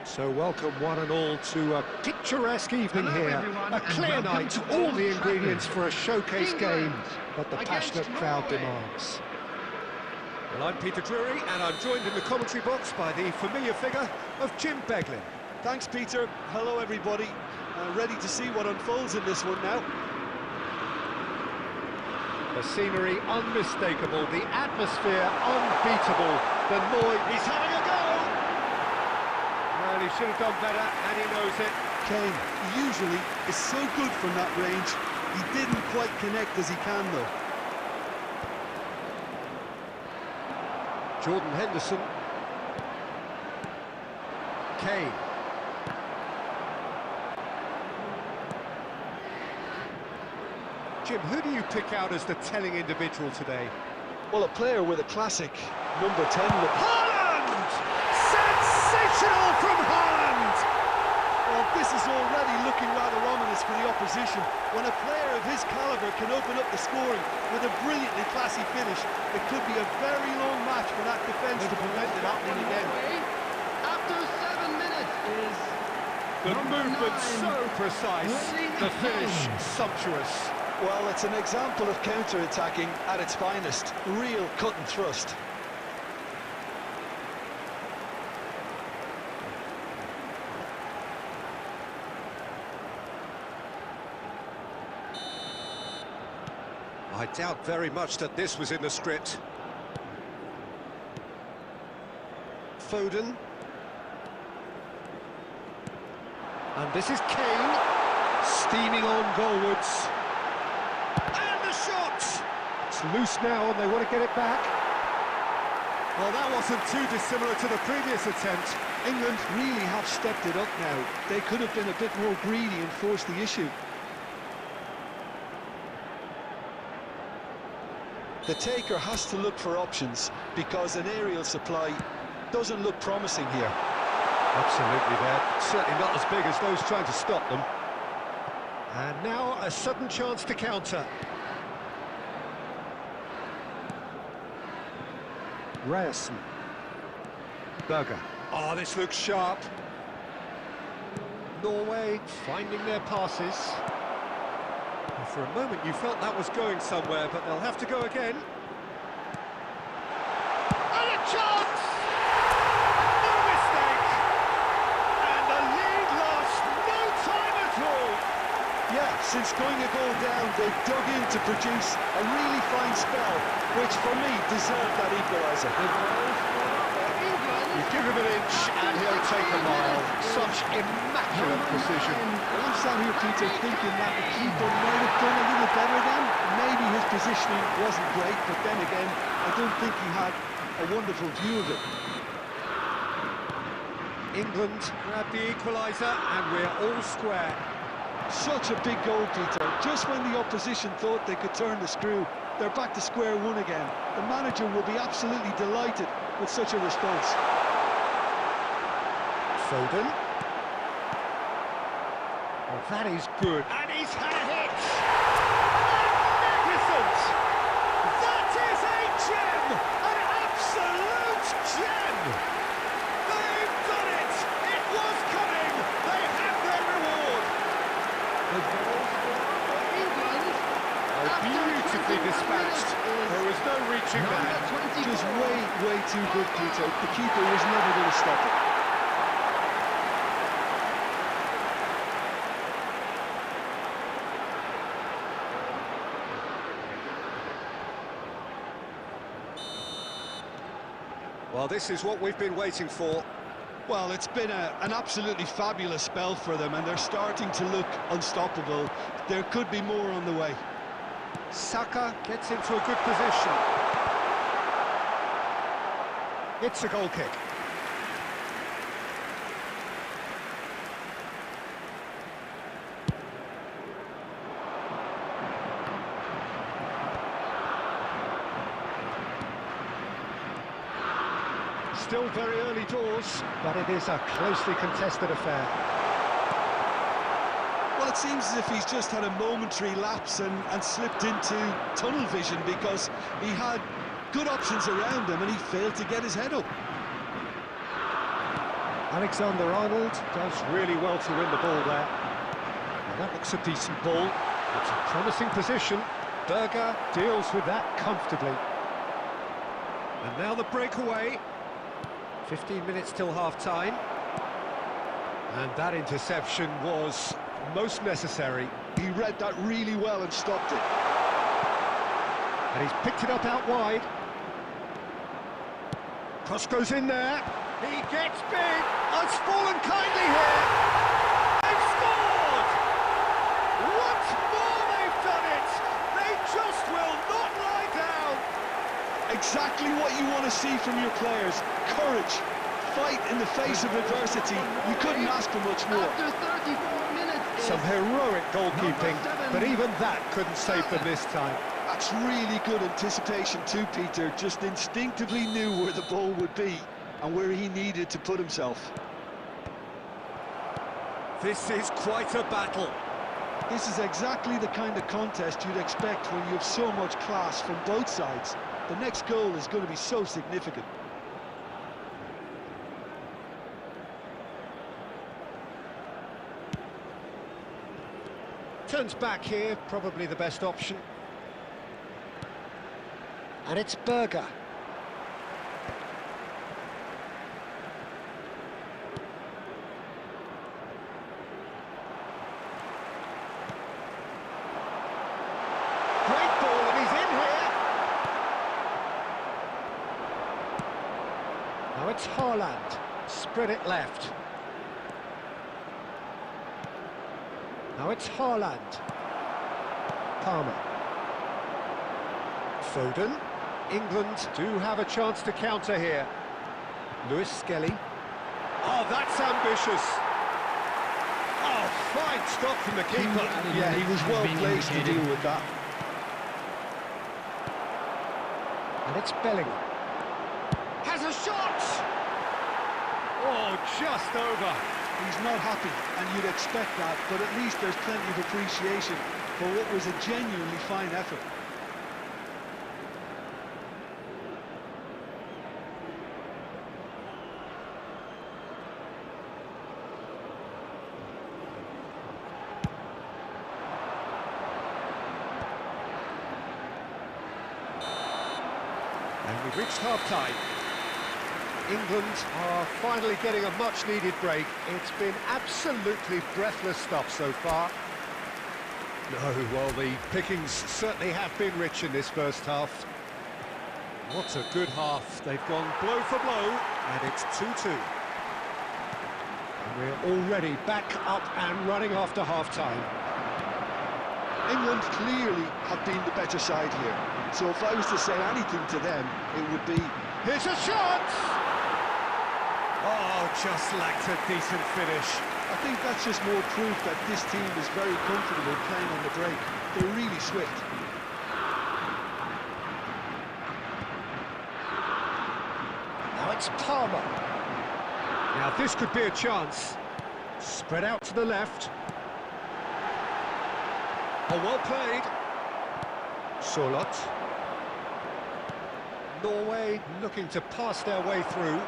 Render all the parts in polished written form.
So welcome one and all to a picturesque evening here. A clear night, all the ingredients for a showcase game that the passionate crowd demands. Well, I'm Peter Drury, and I'm joined in the commentary box by the familiar figure of Jim Beglin. Thanks, Peter. Hello, everybody. Ready to see what unfolds in this one now. The scenery unmistakable, the atmosphere unbeatable, the noise. He's having a go! Well, he should have done better, and he knows it. Kane usually is so good from that range. He didn't quite connect as he can, though. Jordan Henderson. Kane. Jim, who do you pick out as the telling individual today? Well, a player with a classic number 10. Haaland! Sensational from Haaland! Well, this is already looking rather ominous for the opposition. When a player of his calibre can open up the scoring with a brilliantly classy finish, it could be a very long match for that defence to prevent it happening again. After 7 minutes is... The movement so precise, the finish sumptuous. Well, it's an example of counter-attacking at its finest. Real cut and thrust. I doubt very much that this was in the script. Foden. And this is Kane, steaming on goalwards. And the shot! It's loose now and they want to get it back. Well, that wasn't too dissimilar to the previous attempt. England really have stepped it up now. They could have been a bit more greedy and forced the issue. The taker has to look for options because an aerial supply doesn't look promising here. Absolutely there. Certainly not as big as those trying to stop them. And now a sudden chance to counter. Ryerson. Berger. Oh, this looks sharp. Norway finding their passes. For a moment you felt that was going somewhere, but they'll have to go again. And a chance! No mistake! And the lead lost no time at all! Yeah, since going a goal down, they've dug in to produce a really fine spell, which for me deserved that equaliser. You give him an inch and he'll take a mile. Such immaculate precision. Well, I'm sat here, Peter, thinking that the keeper might have done a little better then. Maybe his positioning wasn't great, but then again, I don't think he had a wonderful view of it. England grab the equaliser and we're all square. Such a big goal, Peter. Just when the opposition thought they could turn the screw, they're back to square one again. The manager will be absolutely delighted with such a response. Foden. Well, that is good. And he's had a hit! Magnificent! That is a gem! An absolute gem! They've done it! It was coming! They have their reward! Oh, beautifully dispatched. There was no reaching that. Just way too good, Peter. The keeper was never going to stop it. Well, this is what we've been waiting for. Well, it's been an absolutely fabulous spell for them, and they're starting to look unstoppable. There could be more on the way. Saka gets into a good position. It's a goal kick. Still very early doors, but it is a closely contested affair. Well, it seems as if he's just had a momentary lapse and slipped into tunnel vision because he had good options around him and he failed to get his head up. Alexander-Arnold does really well to win the ball there. Now that looks a decent ball. It's a promising position. Berger deals with that comfortably. And now the breakaway. 15 minutes till half-time. And that interception was most necessary. He read that really well and stopped it. And he's picked it up out wide. Cross goes in there. He gets big. Oh, it's fallen kindly here. They've scored! Once more they've done it. They just will not lie down. Exactly what you want to see from your players. Courage, fight in the face of adversity. You couldn't ask for much more. After 34 minutes. Some heroic goalkeeping, but even that couldn't save them this time. That's really good anticipation too, Peter. Just instinctively knew where the ball would be and where he needed to put himself. This is quite a battle. This is exactly the kind of contest you'd expect when you have so much class from both sides. The next goal is going to be so significant. Turns back here, probably the best option. And it's Berger. Great ball, and he's in here. Now it's Haaland. Spread it left. Now it's Haaland. Palmer. Foden. England do have a chance to counter here. Lewis Skelly. Oh, that's ambitious. Oh, fine stop from the keeper. Yeah, he was well placed to deal with that. And it's Bellingham. Has a shot! Oh, just over. He's not happy, and you'd expect that, but at least there's plenty of appreciation for what was a genuinely fine effort. And we've reached half-time. England are finally getting a much-needed break. It's been absolutely breathless stuff so far. No, well, the pickings certainly have been rich in this first half. What a good half. They've gone blow for blow, and it's 2-2. And we're already back up and running after half-time. England clearly have been the better side here. So if I was to say anything to them, it would be... Here's a shot! Oh, just lacked a decent finish. I think that's just more proof that this team is very comfortable playing on the break. They're really swift. Now it's Palmer. Now this could be a chance. Spread out to the left. Oh, well played. Solot. Norway looking to pass their way through.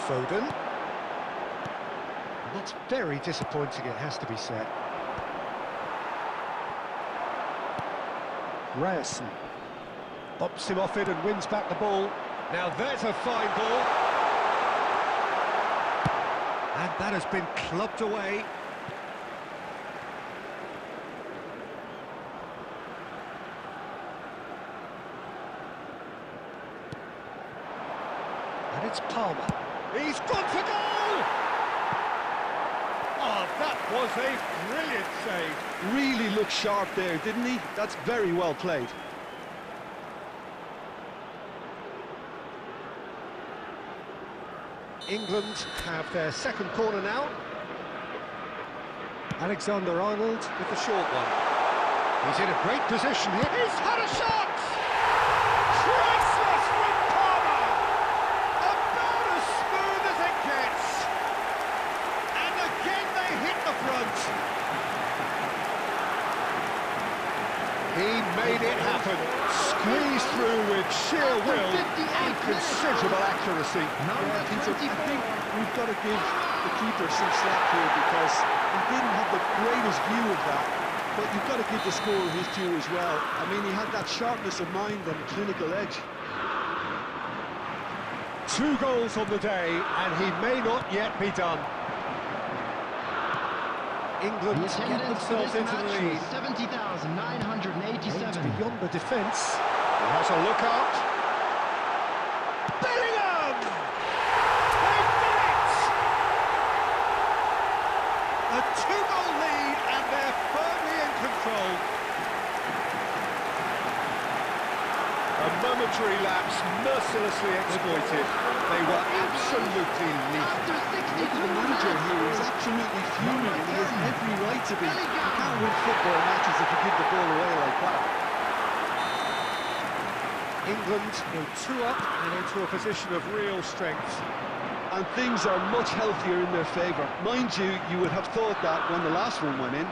Foden. And that's very disappointing, it has to be said. Ryerson bops him off it and wins back the ball. Now there's a fine ball. And that has been clubbed away. And it's Palmer. He's gone for goal! Oh, that was a brilliant save. Really looked sharp there, didn't he? That's very well played. England have their second corner now. Alexander-Arnold with the short one. He's in a great position here. He's had a shot! Priceless from Palmer! About as smooth as it gets. And again they hit the front. He made it happen. squeezed through with sheer will and considerable accuracy. Yeah, Peter, I think we've got to give the keeper some slack here because he didn't have the greatest view of that. But you've got to give the scorer his due as well. I mean, he had that sharpness of mind and clinical edge. 2 goals on the day, and he may not yet be done. England get themselves into the lead. 70,987. Beyond the defence. He has a look out. Bellingham! They've done it! A 2-goal lead, and they're firmly in control. A momentary lapse mercilessly exploited. They were absolutely lethal. The manager here is absolutely fuming, and he has every right to be. You can't win football matches if you give the ball away like that. England go 2 up and into a position of real strength. And things are much healthier in their favour. Mind you, you would have thought that when the last one went in.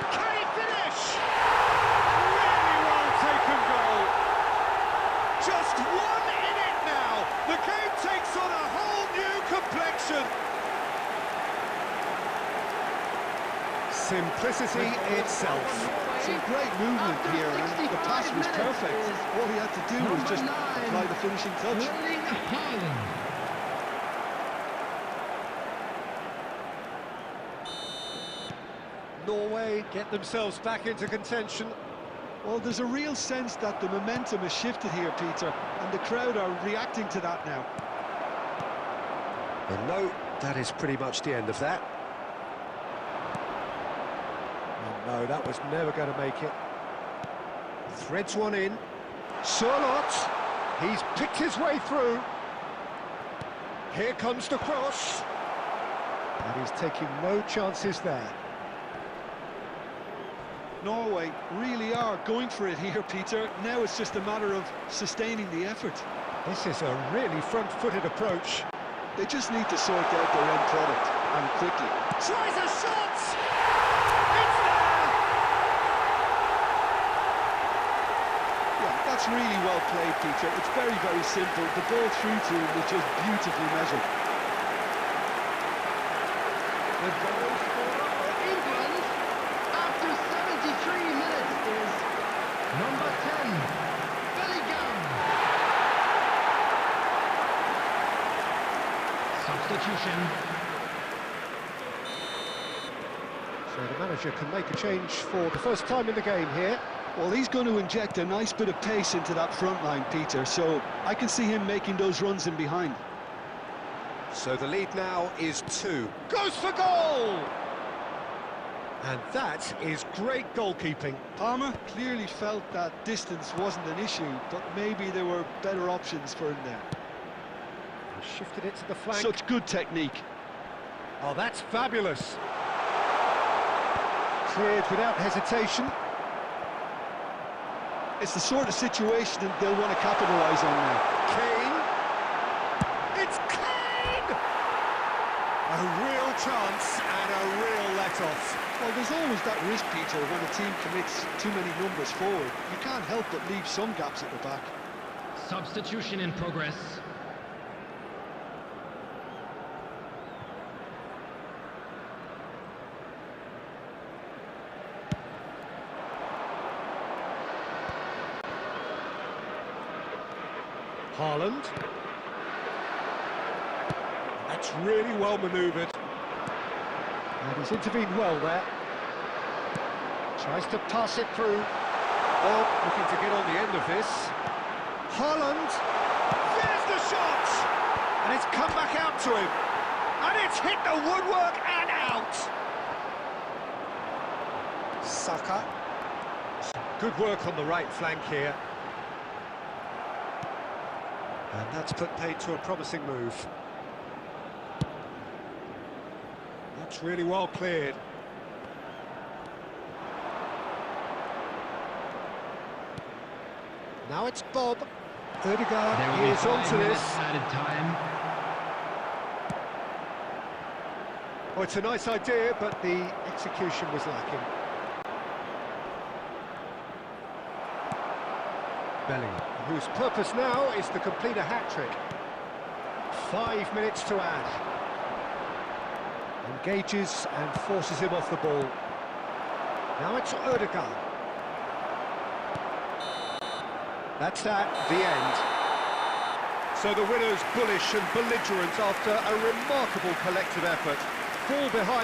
Can he finish? Really well taken goal. Just 1 in it now. The game takes on a whole new complexion. Simplicity itself. Some great movement here, and the pass was perfect. All he had to do was just apply the finishing touch. Norway get themselves back into contention. Well, there's a real sense that the momentum has shifted here, Peter, and the crowd are reacting to that now. And no, that is pretty much the end of that. And no, that was never going to make it. Threads one in. Surlot, he's picked his way through. Here comes the cross. And he's taking no chances there. Norway really are going for it here, Peter. Now it's just a matter of sustaining the effort. This is a really front-footed approach. They just need to sort out their end product, and quickly. Tries a shot! It's there! Yeah, that's really well played, Peter. It's very, very simple. The ball through to him was just beautifully measured. The goal scorer for England after 73 minutes is number 10, Bellingham. Substitution. So the manager can make a change for the first time in the game here. Well, he's going to inject a nice bit of pace into that front line, Peter, so I can see him making those runs in behind. So the lead now is 2. Goes for goal! And that is great goalkeeping. Palmer clearly felt that distance wasn't an issue, but maybe there were better options for him there. He shifted it to the flank. Such good technique. Oh, that's fabulous. Cleared without hesitation. It's the sort of situation that they'll want to capitalise on now. Kane. It's Kane! A real chance and a real let-off. Well, there's always that risk, Peter, when a team commits too many numbers forward. You can't help but leave some gaps at the back. Substitution in progress. Haaland. That's really well manoeuvred. And he's intervened well there. Tries to pass it through. Bob looking to get on the end of this. Haaland. There's the shot! And it's come back out to him. And it's hit the woodwork and out. Saka. Good work on the right flank here. And that's put paid to a promising move. That's really well cleared. Now it's Bob. Ødegaard is onto this. Added time. Oh, it's a nice idea, but the execution was lacking. Bellingham, whose purpose now is to complete a hat-trick. 5 minutes to add. Engages and forces him off the ball. Now it's Odegaard. That's that, the end. So the winners bullish and belligerent after a remarkable collective effort. Fall behind.